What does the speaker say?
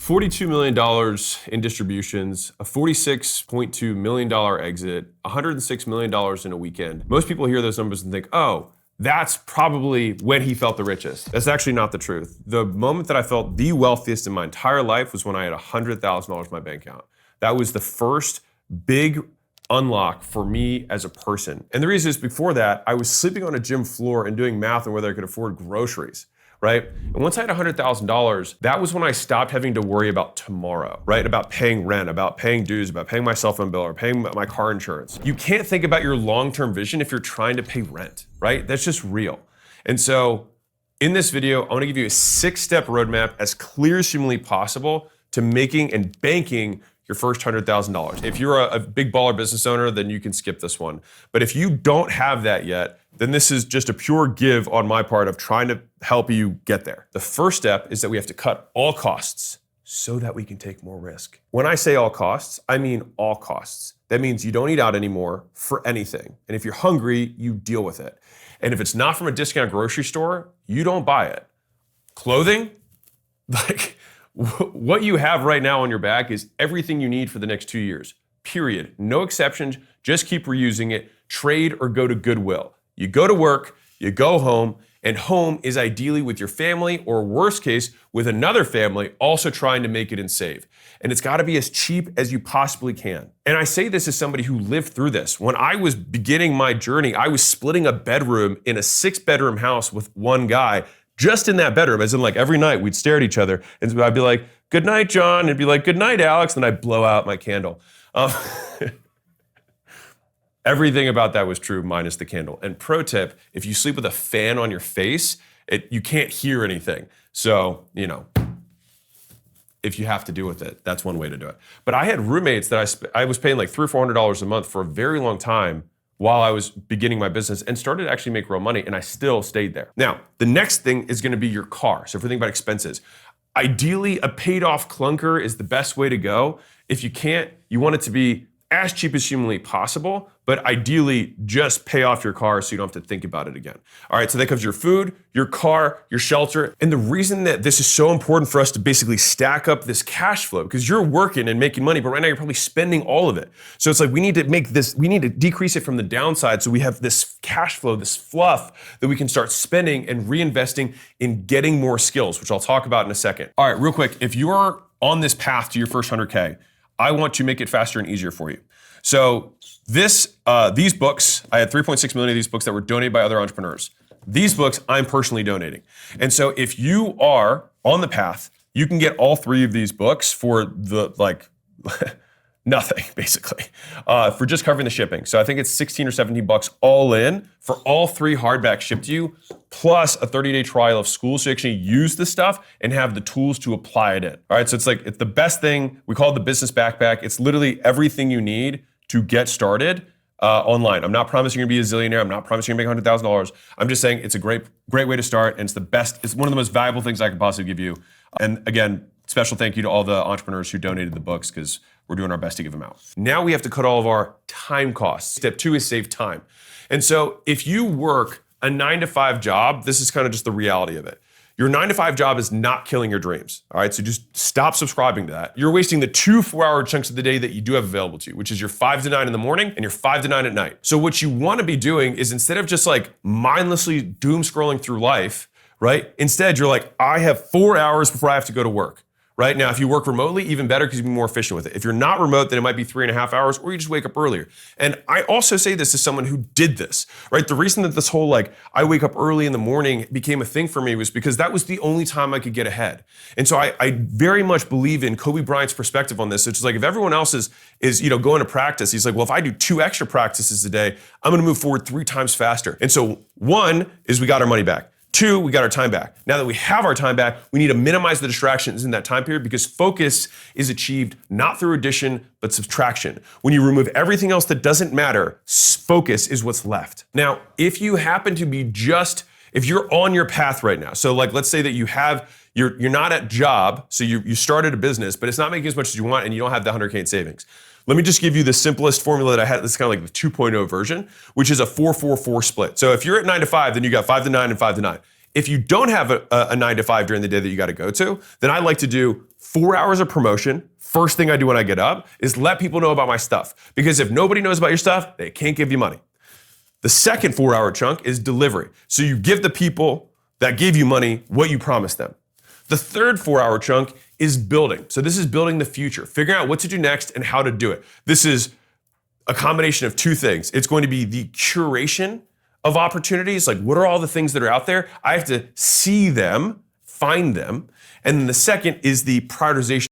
$42 million in distributions, a $46.2 million exit, $106 million in a weekend. Most people hear those numbers and think, oh, that's probably when he felt the richest. That's actually not the truth. The moment that I felt the wealthiest in my entire life was when I had $100,000 in my bank account. That was the first big unlock for me as a person. And the reason is before that, I was sleeping on a gym floor and doing math on whether I could afford groceries, right? And once I had $100,000, that was when I stopped having to worry about tomorrow, right? About paying rent, about paying dues, about paying my cell phone bill or paying my car insurance. You can't think about your long-term vision if you're trying to pay rent, right? That's just real. And so in this video, I wanna give you a 6-step roadmap as clear as humanly possible to making and banking your first $100,000. If you're a big baller business owner, then you can skip this one. But if you don't have that yet, then this is just a pure give on my part of trying to help you get there. The first step is that we have to cut all costs so that we can take more risk. When I say all costs, I mean all costs. That means you don't eat out anymore for anything. And if you're hungry, you deal with it. And if it's not from a discount grocery store, you don't buy it. Clothing, like, what you have right now on your back is everything you need for the next 2 years, period. No exceptions, just keep reusing it, trade or go to Goodwill. You go to work, you go home, and home is ideally with your family or worst case, with another family also trying to make it and save. And it's gotta be as cheap as you possibly can. And I say this as somebody who lived through this. When I was beginning my journey, I was splitting a bedroom in a 6-bedroom house with one guy, just in that bedroom, as in like every night we'd stare at each other and so I'd be like, good night, John. And he'd be like, good night, Alex. And I'd blow out my candle. Everything about that was true minus the candle. And pro tip, if you sleep with a fan on your face, you can't hear anything. So, if you have to deal with it, that's one way to do it. But I had roommates that I was paying like $300 or $400 a month for a very long time while I was beginning my business and started to actually make real money, and I still stayed there. Now, the next thing is gonna be your car. So if we think about expenses, ideally a paid off clunker is the best way to go. If you can't, you want it to be as cheap as humanly possible, but ideally just pay off your car so you don't have to think about it again. All right, so that covers your food, your car, your shelter. And the reason that this is so important for us to basically stack up this cash flow, because you're working and making money, but right now you're probably spending all of it. So it's like we need to decrease it from the downside so we have this cash flow, this fluff that we can start spending and reinvesting in getting more skills, which I'll talk about in a second. All right, real quick, if you're on this path to your first 100K, I want to make it faster and easier for you. So these books, I had 3.6 million of these books that were donated by other entrepreneurs. These books I'm personally donating. And so if you are on the path, you can get all 3 of these books for nothing, basically, for just covering the shipping. So I think it's 16 or 17 bucks all in for all 3 hardbacks shipped to you, plus a 30-day trial of school so you actually use the stuff and have the tools to apply it in. All right, so it's the best thing. We call it the business backpack. It's literally everything you need to get started online. I'm not promising you're gonna be a zillionaire. I'm not promising you're gonna make $100,000. I'm just saying it's a great way to start, and it's the best. It's one of the most valuable things I could possibly give you. And again, special thank you to all the entrepreneurs who donated the books, because we're doing our best to give them out. Now we have to cut all of our time costs. Step 2 is save time. And so if you work a 9-to-5 job, this is kind of just the reality of it. Your 9-to-5 job is not killing your dreams, all right? So just stop subscribing to that. You're wasting the 2 4-hour chunks of the day that you do have available to you, which is your 5 to 9 in the morning and your 5 to 9 at night. So what you wanna be doing is, instead of just like mindlessly doom scrolling through life, right? Instead, you're like, I have 4 hours before I have to go to work. Right now, if you work remotely, even better, because you can be more efficient with it. If you're not remote, then it might be 3.5 hours, or you just wake up earlier. And I also say this as someone who did this, right? The reason that this whole I wake up early in the morning became a thing for me was because that was the only time I could get ahead. And so I very much believe in Kobe Bryant's perspective on this. Which is like, if everyone else is going to practice, he's like, well, if I do 2 extra practices a day, I'm gonna move forward 3 times faster. And so 1 is we got our money back. 2, we got our time back. Now that we have our time back, we need to minimize the distractions in that time period, because focus is achieved not through addition, but subtraction. When you remove everything else that doesn't matter, focus is what's left. Now, if you happen to be if you're on your path right now, so let's say that you're not at job, so you started a business, but it's not making as much as you want and you don't have the 100K in savings. Let me just give you the simplest formula that I had. This is kind of like the 2.0 version, which is a 4-4-4 split. So if you're at 9 to 5, then you got 5 to 9 and 5 to 9. If you don't have a 9 to 5 during the day that you got to go to, then I like to do 4 hours of promotion. First thing I do when I get up is let people know about my stuff. Because if nobody knows about your stuff, they can't give you money. The second 4-hour chunk is delivery. So you give the people that gave you money what you promised them. The third 4-hour chunk is building. So this is building the future, figuring out what to do next and how to do it. This is a combination of two things. It's going to be the curation of opportunities. Like, what are all the things that are out there? I have to see them, find them. And then the second is the prioritization